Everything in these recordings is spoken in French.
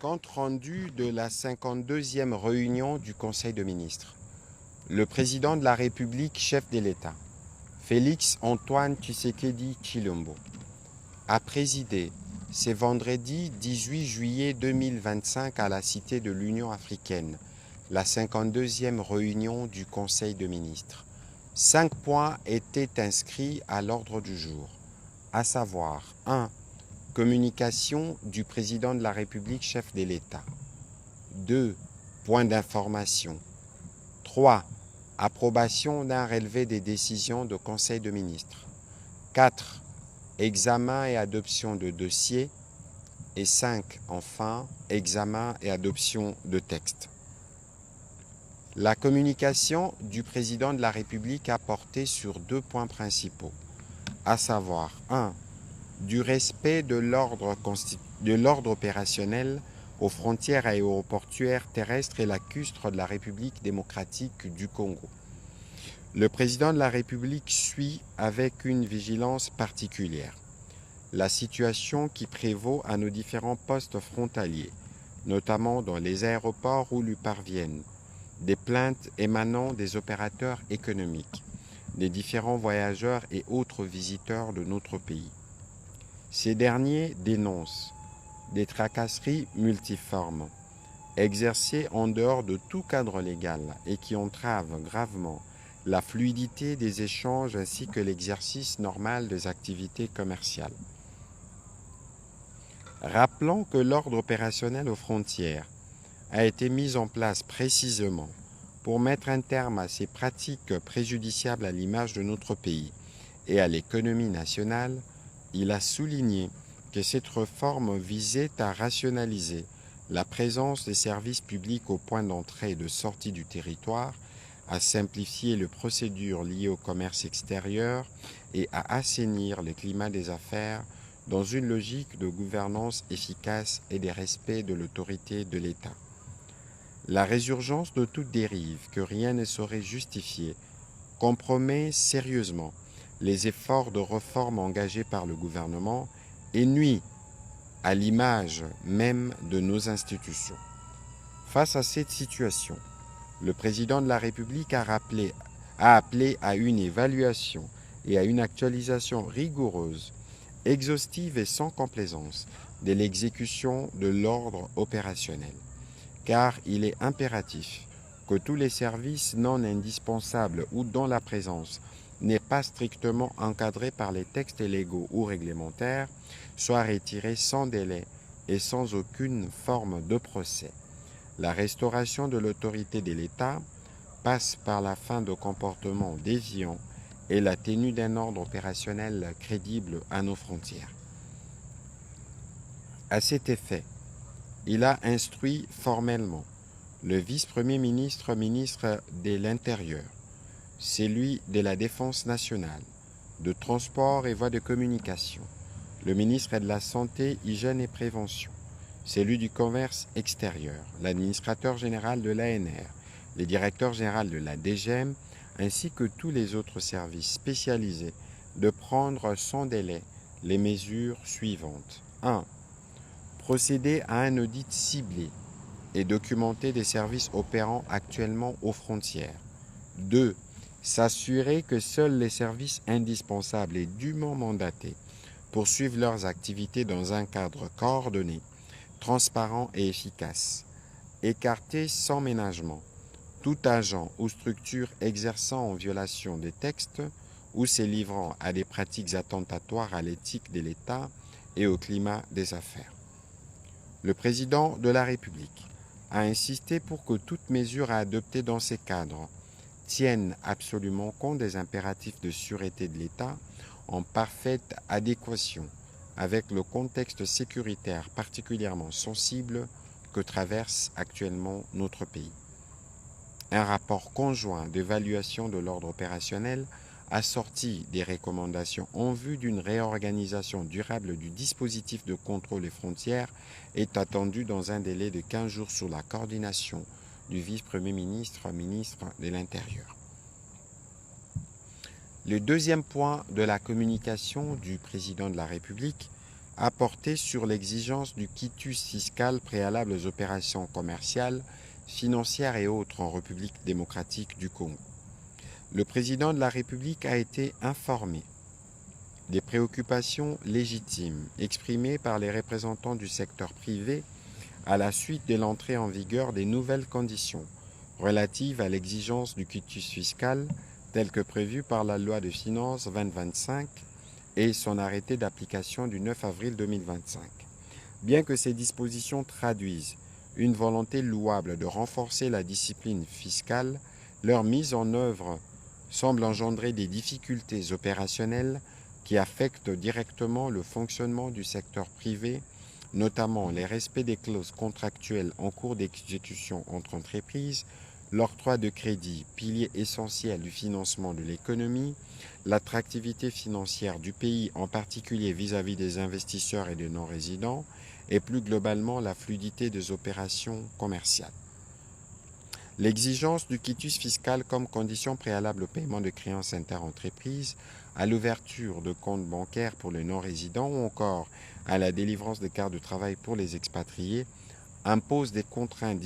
Compte rendu de la 52e réunion du Conseil de ministres. Le président de la République, chef de l'État, Félix Antoine Tshisekedi Tshilombo, a présidé ce vendredi 18 juillet 2025 à la Cité de l'Union africaine, la 52e réunion du Conseil de ministres. 5 points étaient inscrits à l'ordre du jour, à savoir 1. Communication du président de la République, chef de l'État. 2. Point d'information. 3. Approbation d'un relevé des décisions de Conseil de ministres. 4. Examen et adoption de dossiers. Et 5. Enfin, examen et adoption de textes. La communication du président de la République a porté sur 2 points principaux, à savoir 1. Du respect de l'ordre opérationnel aux frontières aéroportuaires terrestres et lacustres de la République démocratique du Congo. Le président de la République suit avec une vigilance particulière la situation qui prévaut à nos différents postes frontaliers, notamment dans les aéroports où lui parviennent des plaintes émanant des opérateurs économiques, des différents voyageurs et autres visiteurs de notre pays. Ces derniers dénoncent des tracasseries multiformes, exercées en dehors de tout cadre légal et qui entravent gravement la fluidité des échanges ainsi que l'exercice normal des activités commerciales. Rappelons que l'ordre opérationnel aux frontières a été mis en place précisément pour mettre un terme à ces pratiques préjudiciables à l'image de notre pays et à l'économie nationale. Il a souligné que cette réforme visait à rationaliser la présence des services publics au point d'entrée et de sortie du territoire, à simplifier les procédures liées au commerce extérieur et à assainir le climat des affaires dans une logique de gouvernance efficace et de respect de l'autorité de l'État. La résurgence de toute dérive que rien ne saurait justifier compromet sérieusement les efforts de réforme engagés par le gouvernement et nuit à l'image même de nos institutions. Face à cette situation, le président de la République a appelé à une évaluation et à une actualisation rigoureuse, exhaustive et sans complaisance de l'exécution de l'ordre opérationnel, car il est impératif que tous les services non indispensables ou dont la présence n'est pas strictement encadrée par les textes légaux ou réglementaires soient retirés sans délai et sans aucune forme de procès. La restauration de l'autorité de l'État passe par la fin de comportements déviants et la tenue d'un ordre opérationnel crédible à nos frontières. À cet effet, il a instruit formellement le vice-premier ministre, ministre de l'Intérieur, celui de la Défense nationale, de Transport et Voies de communication, le ministre de la Santé, Hygiène et Prévention, celui du Commerce extérieur, l'administrateur général de l'ANR, le directeur général de la DGM, ainsi que tous les autres services spécialisés, de prendre sans délai les mesures suivantes. 1. Procéder à un audit ciblé et documenter des services opérant actuellement aux frontières. 2. S'assurer que seuls les services indispensables et dûment mandatés poursuivent leurs activités dans un cadre coordonné, transparent et efficace. Écarter sans ménagement tout agent ou structure exerçant en violation des textes ou se livrant à des pratiques attentatoires à l'éthique de l'État et au climat des affaires. Le président de la République a insisté pour que toute mesure à adopter dans ces cadres tienne absolument compte des impératifs de sûreté de l'État en parfaite adéquation avec le contexte sécuritaire particulièrement sensible que traverse actuellement notre pays. Un rapport conjoint d'évaluation de l'ordre opérationnel assorti des recommandations en vue d'une réorganisation durable du dispositif de contrôle des frontières est attendu dans un délai de 15 jours sous la coordination du vice-premier ministre, ministre de l'Intérieur. Le deuxième point de la communication du président de la République a porté sur l'exigence du quitus fiscal préalable aux opérations commerciales, financières et autres en République démocratique du Congo. Le président de la République a été informé des préoccupations légitimes exprimées par les représentants du secteur privé à la suite de l'entrée en vigueur des nouvelles conditions relatives à l'exigence du quitus fiscal telles que prévues par la loi de finances 2025 et son arrêté d'application du 9 avril 2025. Bien que ces dispositions traduisent une volonté louable de renforcer la discipline fiscale, leur mise en œuvre semble engendrer des difficultés opérationnelles qui affectent directement le fonctionnement du secteur privé, notamment les respects des clauses contractuelles en cours d'exécution entre entreprises, l'octroi de crédits, pilier essentiel du financement de l'économie, l'attractivité financière du pays, en particulier vis-à-vis des investisseurs et des non-résidents, et plus globalement la fluidité des opérations commerciales. L'exigence du quitus fiscal comme condition préalable au paiement de créances interentreprises, à l'ouverture de comptes bancaires pour les non-résidents ou encore à la délivrance de cartes de travail pour les expatriés impose des contraintes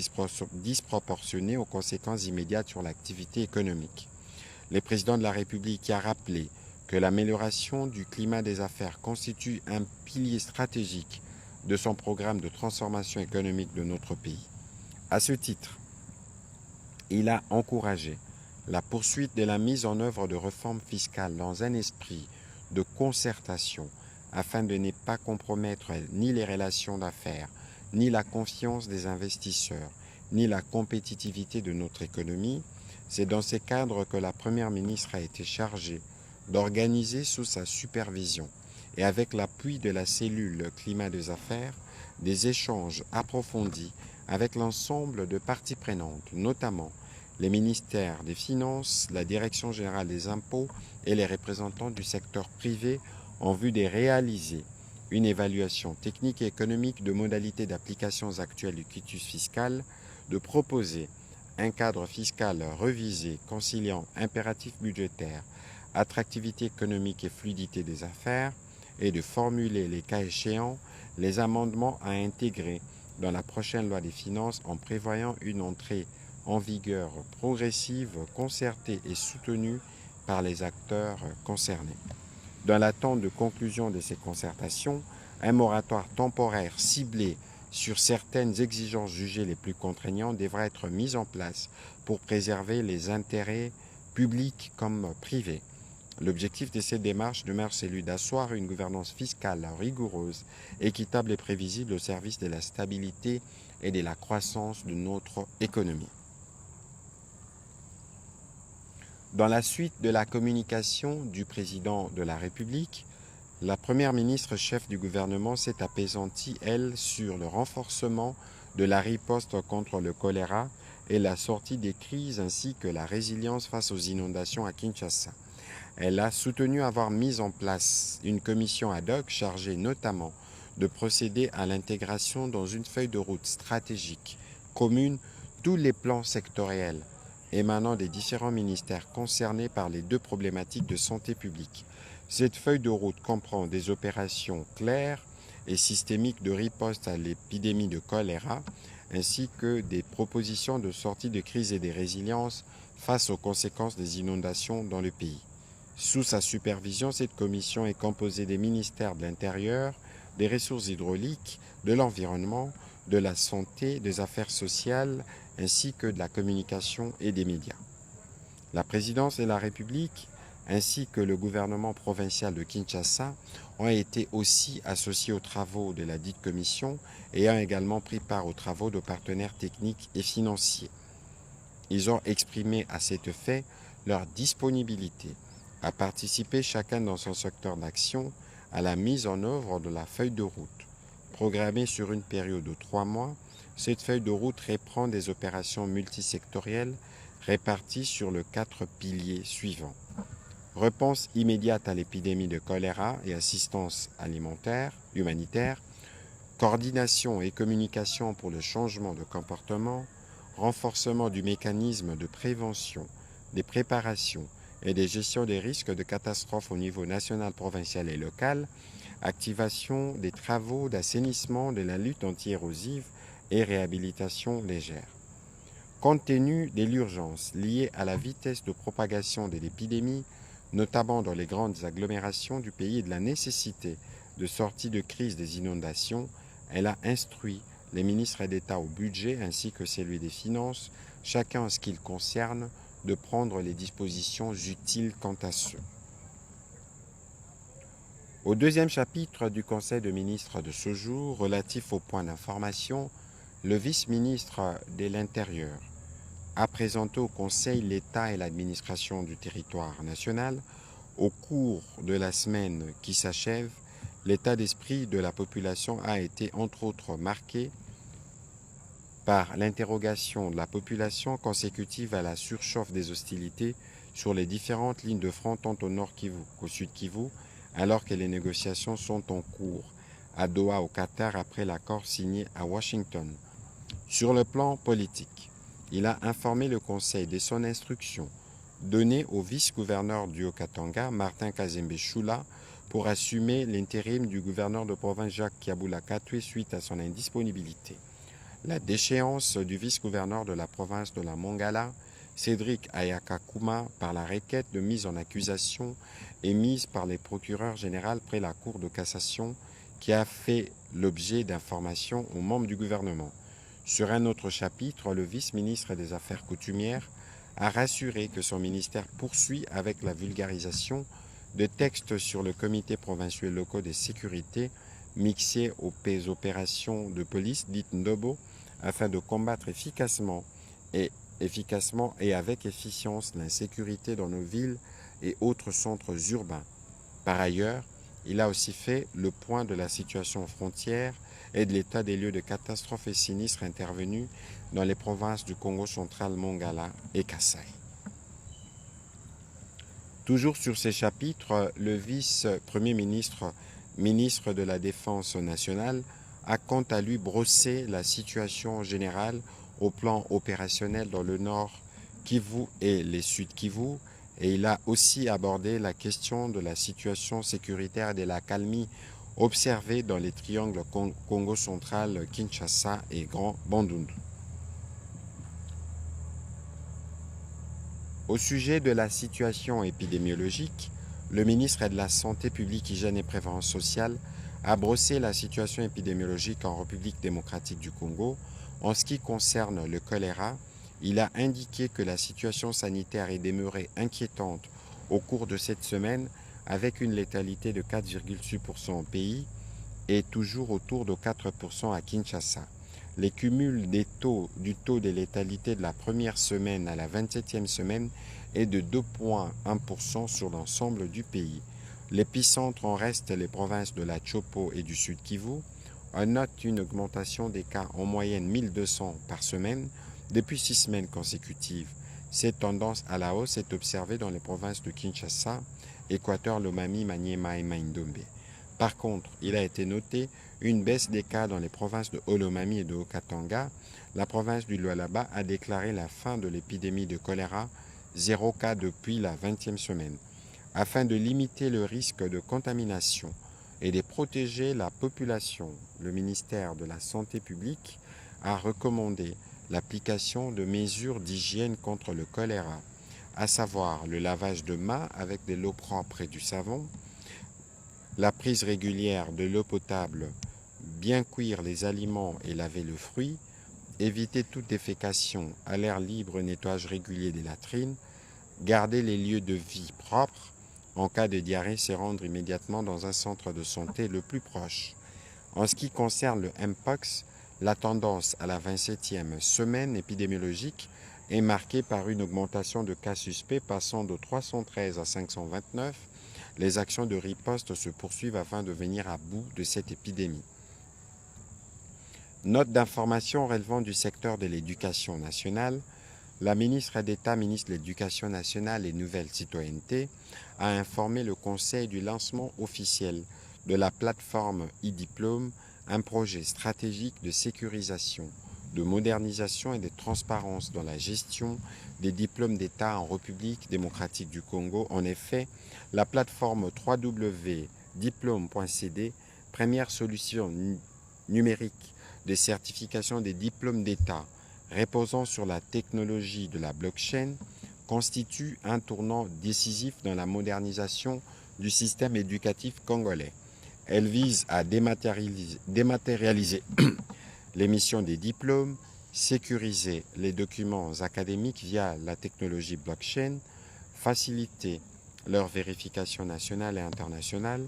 disproportionnées aux conséquences immédiates sur l'activité économique. Le président de la République a rappelé que l'amélioration du climat des affaires constitue un pilier stratégique de son programme de transformation économique de notre pays. À ce titre, il a encouragé la poursuite de la mise en œuvre de réformes fiscales dans un esprit de concertation afin de ne pas compromettre ni les relations d'affaires, ni la confiance des investisseurs, ni la compétitivité de notre économie. C'est dans ces cadres que la Première ministre a été chargée d'organiser sous sa supervision et avec l'appui de la cellule climat des affaires des échanges approfondis avec l'ensemble de parties prenantes, notamment les ministères des Finances, la Direction générale des impôts et les représentants du secteur privé en vue de réaliser une évaluation technique et économique de modalités d'applications actuelles du quitus fiscal, de proposer un cadre fiscal revisé conciliant impératifs budgétaires, attractivité économique et fluidité des affaires, et de formuler, les cas échéants, les amendements à intégrer dans la prochaine loi des finances en prévoyant une entrée en vigueur progressive, concertée et soutenue par les acteurs concernés. Dans l'attente de conclusion de ces concertations, un moratoire temporaire ciblé sur certaines exigences jugées les plus contraignantes devra être mis en place pour préserver les intérêts publics comme privés. L'objectif de cette démarche demeure celui d'asseoir une gouvernance fiscale rigoureuse, équitable et prévisible au service de la stabilité et de la croissance de notre économie. Dans la suite de la communication du président de la République, la première ministre chef du gouvernement s'est apaisantie, elle, sur le renforcement de la riposte contre le choléra et la sortie des crises ainsi que la résilience face aux inondations à Kinshasa. Elle a soutenu avoir mis en place une commission ad hoc chargée notamment de procéder à l'intégration dans une feuille de route stratégique commune tous les plans sectoriels émanant des différents ministères concernés par les deux problématiques de santé publique. Cette feuille de route comprend des opérations claires et systémiques de riposte à l'épidémie de choléra, ainsi que des propositions de sortie de crise et de résilience face aux conséquences des inondations dans le pays. Sous sa supervision, cette commission est composée des ministères de l'Intérieur, des Ressources hydrauliques, de l'Environnement, de la Santé, des Affaires sociales, ainsi que de la Communication et des médias. La présidence de la République, ainsi que le gouvernement provincial de Kinshasa, ont été aussi associés aux travaux de la dite commission et ont également pris part aux travaux de partenaires techniques et financiers. Ils ont exprimé à cet effet leur disponibilité à participer chacun dans son secteur d'action à la mise en œuvre de la feuille de route. Programmée sur une période de 3 mois, cette feuille de route reprend des opérations multisectorielles réparties sur les 4 piliers suivants. Réponse immédiate à l'épidémie de choléra et assistance alimentaire, humanitaire, coordination et communication pour le changement de comportement, renforcement du mécanisme de prévention, des préparations et des gestions des risques de catastrophes au niveau national, provincial et local, activation des travaux d'assainissement, de la lutte anti-érosive et réhabilitation légère. Compte tenu de l'urgence liée à la vitesse de propagation de l'épidémie, notamment dans les grandes agglomérations du pays, et de la nécessité de sortie de crise des inondations, elle a instruit les ministres d'État au budget ainsi que celui des Finances, chacun en ce qui le concerne, de prendre les dispositions utiles quant à ceux. Au deuxième chapitre du Conseil de ministres de ce jour, relatif au point d'information, le vice-ministre de l'Intérieur a présenté au Conseil l'État et l'administration du territoire national. Au cours de la semaine qui s'achève, l'état d'esprit de la population a été entre autres marqué par l'interrogation de la population consécutive à la surchauffe des hostilités sur les différentes lignes de front tant au nord Kivu qu'au sud Kivu, alors que les négociations sont en cours à Doha au Qatar après l'accord signé à Washington. Sur le plan politique, il a informé le Conseil de son instruction donnée au vice-gouverneur du Haut-Katanga, Martin Kazembe Choula, pour assumer l'intérim du gouverneur de province Jacques Kiabula Katwe suite à son indisponibilité. La déchéance du vice-gouverneur de la province de la Mongala, Cédric Ayakakuma, par la requête de mise en accusation émise par les procureurs généraux près la Cour de cassation qui a fait l'objet d'informations aux membres du gouvernement. Sur un autre chapitre, le vice-ministre des Affaires coutumières a rassuré que son ministère poursuit avec la vulgarisation de textes sur le comité provincial local de sécurité mixé aux opérations de police dites Ndobo afin de combattre efficacement et avec efficience l'insécurité dans nos villes et autres centres urbains. Par ailleurs, il a aussi fait le point de la situation frontière et de l'état des lieux de catastrophes et sinistres intervenus dans les provinces du Congo central, Mongala et Kasaï. Toujours sur ces chapitres, le vice-premier ministre, ministre de la Défense nationale, a quant à lui brossé la situation générale au plan opérationnel dans le nord Kivu et les sud Kivu, et il a aussi abordé la question de la situation sécuritaire et de la calmie observée dans les triangles Congo central, Kinshasa et Grand Bandundu. Au sujet de la situation épidémiologique, le ministre de la Santé publique, Hygiène et Prévention sociale a brossé la situation épidémiologique en République démocratique du Congo. En ce qui concerne le choléra, il a indiqué que la situation sanitaire est demeurée inquiétante au cours de cette semaine avec une létalité de 4,6% au pays et toujours autour de 4% à Kinshasa. Les cumuls du taux de létalité de la première semaine à la 27e semaine est de 2,1% sur l'ensemble du pays. L'épicentre en reste les provinces de la Chopo et du Sud Kivu. On note une augmentation des cas en moyenne 1200 par semaine depuis 6 semaines consécutives. Cette tendance à la hausse est observée dans les provinces de Kinshasa, Équateur, Lomami, Maniema et Maindombe. Par contre, il a été noté une baisse des cas dans les provinces de Olomami et de Haut-Katanga. La province du Lualaba a déclaré la fin de l'épidémie de choléra, 0 cas depuis la 20e semaine. Afin de limiter le risque de contamination et de protéger la population, le ministère de la Santé publique a recommandé l'application de mesures d'hygiène contre le choléra, à savoir le lavage de mains avec de l'eau propre et du savon, la prise régulière de l'eau potable, bien cuire les aliments et laver le fruit, éviter toute défécation à l'air libre, nettoyage régulier des latrines, garder les lieux de vie propres, en cas de diarrhée, se rendre immédiatement dans un centre de santé le plus proche. En ce qui concerne le Mpox, la tendance à la 27e semaine épidémiologique est marquée par une augmentation de cas suspects passant de 313 à 529. Les actions de riposte se poursuivent afin de venir à bout de cette épidémie. Note d'information relevant du secteur de l'éducation nationale. La ministre d'État, ministre de l'Éducation nationale et Nouvelle Citoyenneté, a informé le Conseil du lancement officiel de la plateforme e-diplôme, un projet stratégique de sécurisation, de modernisation et de transparence dans la gestion des diplômes d'État en République démocratique du Congo. En effet, la plateforme diplôme.cd, première solution numérique de certification des diplômes d'État reposant sur la technologie de la blockchain, constitue un tournant décisif dans la modernisation du système éducatif congolais. Elle vise à dématérialiser l'émission des diplômes, sécuriser les documents académiques via la technologie blockchain, faciliter leur vérification nationale et internationale,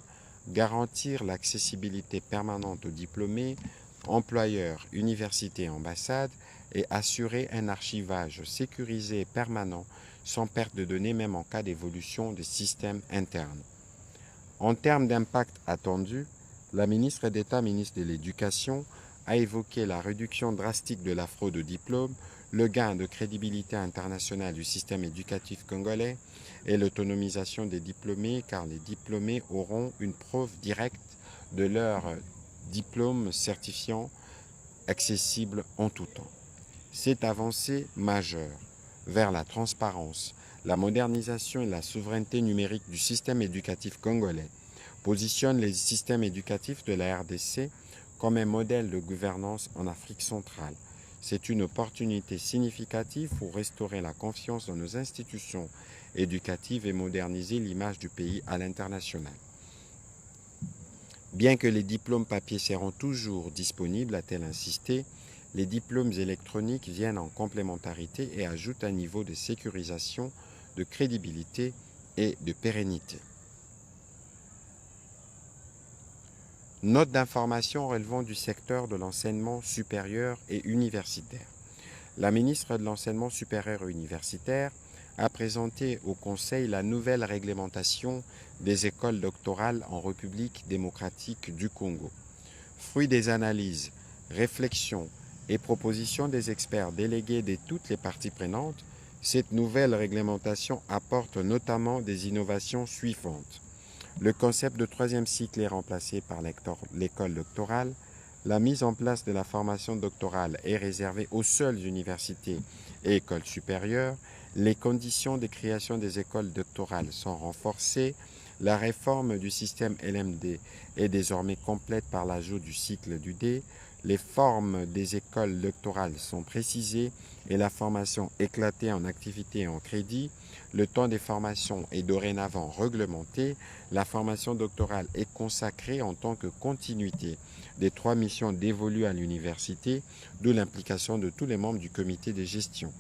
garantir l'accessibilité permanente aux diplômés, employeurs, universités et ambassades, et assurer un archivage sécurisé et permanent sans perte de données même en cas d'évolution des systèmes internes. En termes d'impact attendu, la ministre d'État, ministre de l'Éducation, a évoqué la réduction drastique de la fraude au diplôme, le gain de crédibilité internationale du système éducatif congolais et l'autonomisation des diplômés, car les diplômés auront une preuve directe de leur diplôme certifiant accessible en tout temps. Cette avancée majeure vers la transparence, la modernisation et la souveraineté numérique du système éducatif congolais positionne les systèmes éducatifs de la RDC comme un modèle de gouvernance en Afrique centrale. C'est une opportunité significative pour restaurer la confiance dans nos institutions éducatives et moderniser l'image du pays à l'international. Bien que les diplômes papier seront toujours disponibles, a-t-elle insisté, les diplômes électroniques viennent en complémentarité et ajoutent un niveau de sécurisation, de crédibilité et de pérennité. Note d'information relevant du secteur de l'enseignement supérieur et universitaire. La ministre de l'Enseignement supérieur et universitaire a présenté au Conseil la nouvelle réglementation des écoles doctorales en République démocratique du Congo. Fruit des analyses, réflexions et propositions des experts délégués de toutes les parties prenantes, cette nouvelle réglementation apporte notamment des innovations suivantes. Le concept de troisième cycle est remplacé par l'école doctorale. La mise en place de la formation doctorale est réservée aux seules universités et écoles supérieures. Les conditions de création des écoles doctorales sont renforcées. La réforme du système LMD est désormais complète par l'ajout du cycle du D. Les formes des écoles doctorales sont précisées et la formation éclatée en activités et en crédit. Le temps des formations est dorénavant réglementé. La formation doctorale est consacrée en tant que continuité des 3 missions dévolues à l'université, d'où l'implication de tous les membres du comité de gestion.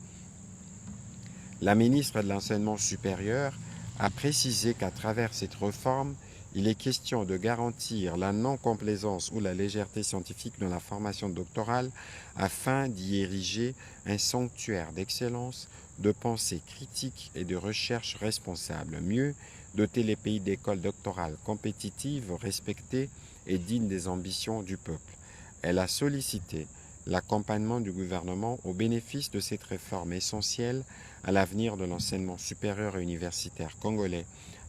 La ministre de l'Enseignement supérieur a précisé qu'à travers cette réforme, il est question de garantir la non-complaisance ou la légèreté scientifique dans la formation doctorale afin d'y ériger un sanctuaire d'excellence, de pensée critique et de recherche responsable. Mieux, doter les pays d'écoles doctorales compétitives, respectées et dignes des ambitions du peuple. Elle a sollicité l'accompagnement du gouvernement au bénéfice de cette réforme essentielle à l'avenir de l'enseignement supérieur et universitaire congolais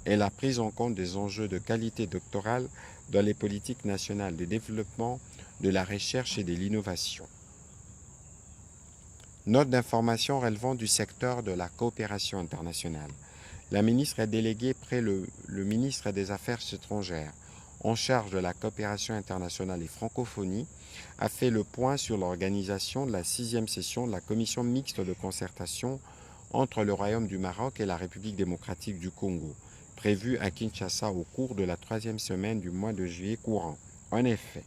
et la prise en compte des enjeux de qualité doctorale dans les politiques nationales de développement, de la recherche et de l'innovation. Note d'information relevant du secteur de la coopération internationale. La ministre est déléguée près le ministre des Affaires étrangères en charge de la coopération internationale et francophonie a fait le point sur l'organisation de la 6e session de la commission mixte de concertation entre le Royaume du Maroc et la République démocratique du Congo, prévue à Kinshasa au cours de la 3e semaine du mois de juillet courant. En effet,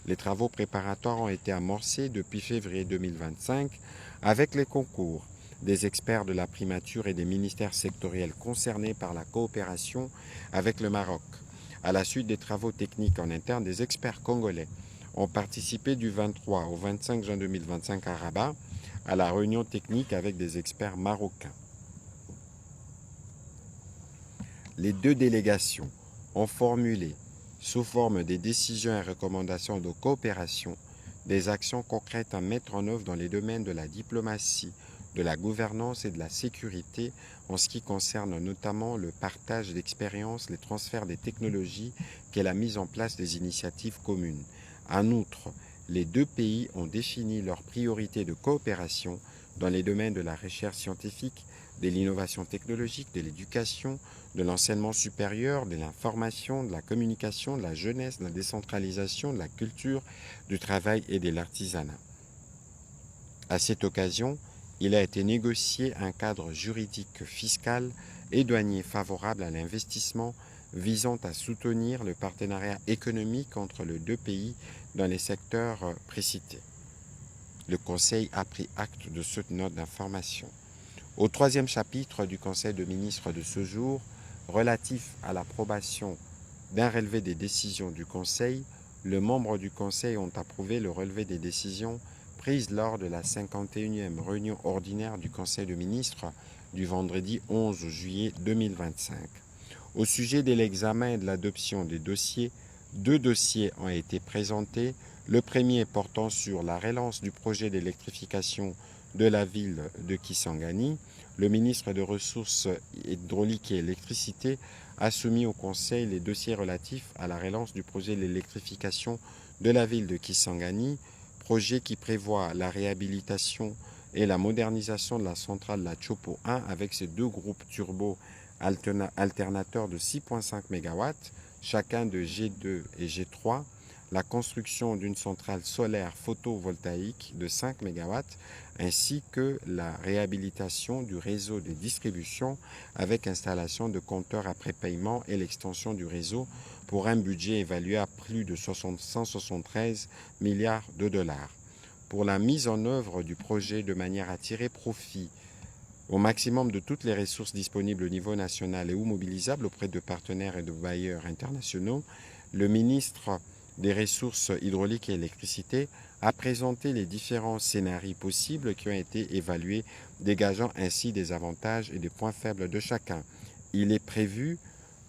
les travaux préparatoires ont été amorcés depuis février 2025 avec les concours des experts de la primature et des ministères sectoriels concernés par la coopération avec le Maroc. À la suite des travaux techniques en interne, des experts congolais ont participé du 23 au 25 juin 2025 à Rabat à la réunion technique avec des experts marocains. Les 2 délégations ont formulé, sous forme de décisions et recommandations de coopération, des actions concrètes à mettre en œuvre dans les domaines de la diplomatie, de la gouvernance et de la sécurité en ce qui concerne notamment le partage d'expériences, les transferts des technologies et la mise en place des initiatives communes. En outre, les 2 pays ont défini leurs priorités de coopération dans les domaines de la recherche scientifique, de l'innovation technologique, de l'éducation, de l'enseignement supérieur, de l'information, de la communication, de la jeunesse, de la décentralisation, de la culture, du travail et de l'artisanat. À cette occasion, il a été négocié un cadre juridique fiscal et douanier favorable à l'investissement visant à soutenir le partenariat économique entre les deux pays dans les secteurs précités. Le Conseil a pris acte de cette note d'information. Au troisième chapitre du Conseil de ministres de ce jour, relatif à l'approbation d'un relevé des décisions du Conseil, les membres du Conseil ont approuvé le relevé des décisions prises lors de la 51e réunion ordinaire du Conseil de ministres du vendredi 11 juillet 2025. Au sujet de l'examen et de l'adoption des dossiers, 2 dossiers ont été présentés. Le premier portant sur la relance du projet d'électrification de la ville de Kisangani. Le ministre des Ressources hydrauliques et électricité a soumis au Conseil les dossiers relatifs à la relance du projet d'électrification de la ville de Kisangani, projet qui prévoit la réhabilitation et la modernisation de la centrale La Chopo 1 avec ses 2 groupes turbo alternateurs de 6,5 MW, chacun de G2 et G3, la construction d'une centrale solaire photovoltaïque de 5 MW, ainsi que la réhabilitation du réseau de distribution avec installation de compteurs après paiement et l'extension du réseau pour un budget évalué à plus de 173 milliards de dollars. Pour la mise en œuvre du projet de manière à tirer profit au maximum de toutes les ressources disponibles au niveau national et ou mobilisables auprès de partenaires et de bailleurs internationaux, le ministre des Ressources hydrauliques et électricité a présenté les différents scénarios possibles qui ont été évalués, dégageant ainsi des avantages et des points faibles de chacun. Il est prévu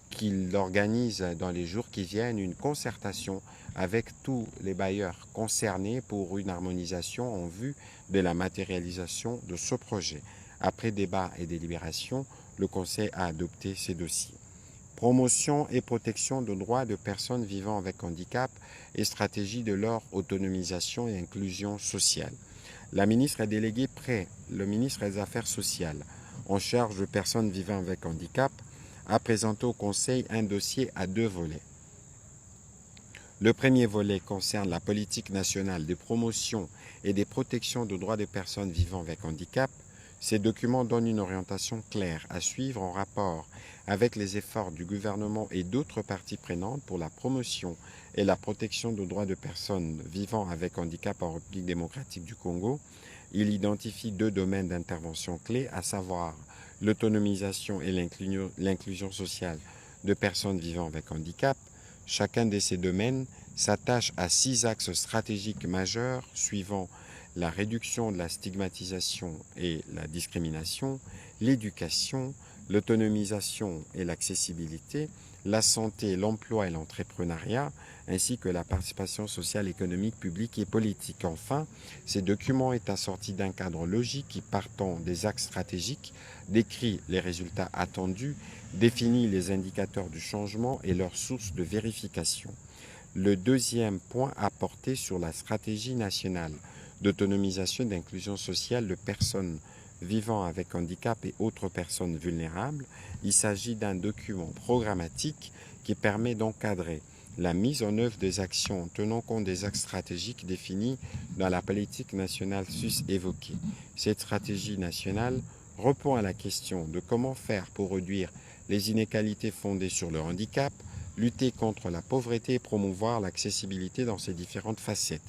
qu'il organise dans les jours qui viennent une concertation avec tous les bailleurs concernés pour une harmonisation en vue de la matérialisation de ce projet. Après débat et délibération, le Conseil a adopté ces dossiers. Promotion et protection des droits de personnes vivant avec handicap et stratégie de leur autonomisation et inclusion sociale. La ministre a délégué près le ministre des Affaires sociales en charge de personnes vivant avec handicap a présenté au Conseil un dossier à 2 volets. Le premier volet concerne la politique nationale de promotion et de protection des droits des personnes vivant avec handicap. Ces documents donnent une orientation claire à suivre en rapport avec les efforts du gouvernement et d'autres parties prenantes pour la promotion et la protection des droits de personnes vivant avec handicap en République démocratique du Congo. Il identifie 2 domaines d'intervention clés, à savoir l'autonomisation et l'inclusion sociale de personnes vivant avec handicap. Chacun de ces domaines s'attache à 6 axes stratégiques majeurs suivant la réduction de la stigmatisation et la discrimination, l'éducation, l'autonomisation et l'accessibilité, la santé, l'emploi et l'entrepreneuriat, ainsi que la participation sociale, économique, publique et politique. Enfin, ces documents est assorti d'un cadre logique qui, partant des axes stratégiques, décrit les résultats attendus, définit les indicateurs du changement et leurs sources de vérification. Le deuxième point a porté sur la stratégie nationale d'autonomisation et d'inclusion sociale de personnes vivant avec handicap et autres personnes vulnérables. Il s'agit d'un document programmatique qui permet d'encadrer la mise en œuvre des actions en tenant compte des axes stratégiques définis dans la politique nationale sus-évoquée. Cette stratégie nationale répond à la question de comment faire pour réduire les inégalités fondées sur le handicap, lutter contre la pauvreté et promouvoir l'accessibilité dans ses différentes facettes.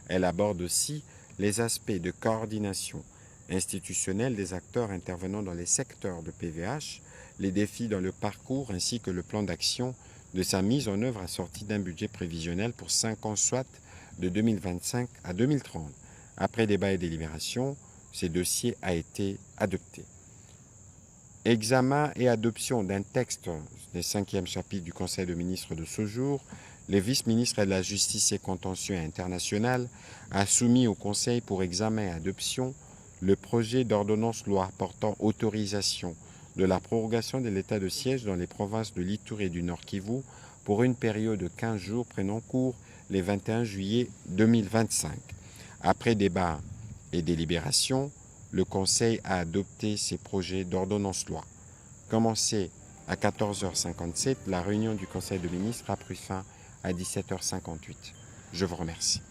Elle aborde aussi les aspects de coordination institutionnelle des acteurs intervenant dans les secteurs de PVH, les défis dans le parcours ainsi que le plan d'action de sa mise en œuvre assorti d'un budget prévisionnel pour 5 ans, soit de 2025 à 2030. Après débat et délibération, ce dossier a été adopté. Examen et adoption d'un texte des 5e chapitre du Conseil de ministres de ce jour. Le vice-ministre de la Justice et Contentieux international a soumis au Conseil pour examen et adoption le projet d'ordonnance-loi portant autorisation de la prorogation de l'état de siège dans les provinces de l'Ituri et du Nord Kivu pour une période de 15 jours prenant cours le 21 juillet 2025. Après débat et délibération, le Conseil a adopté ces projets d'ordonnance-loi. Commencée à 14h57, la réunion du Conseil de ministres a pris fin à 17h58. Je vous remercie.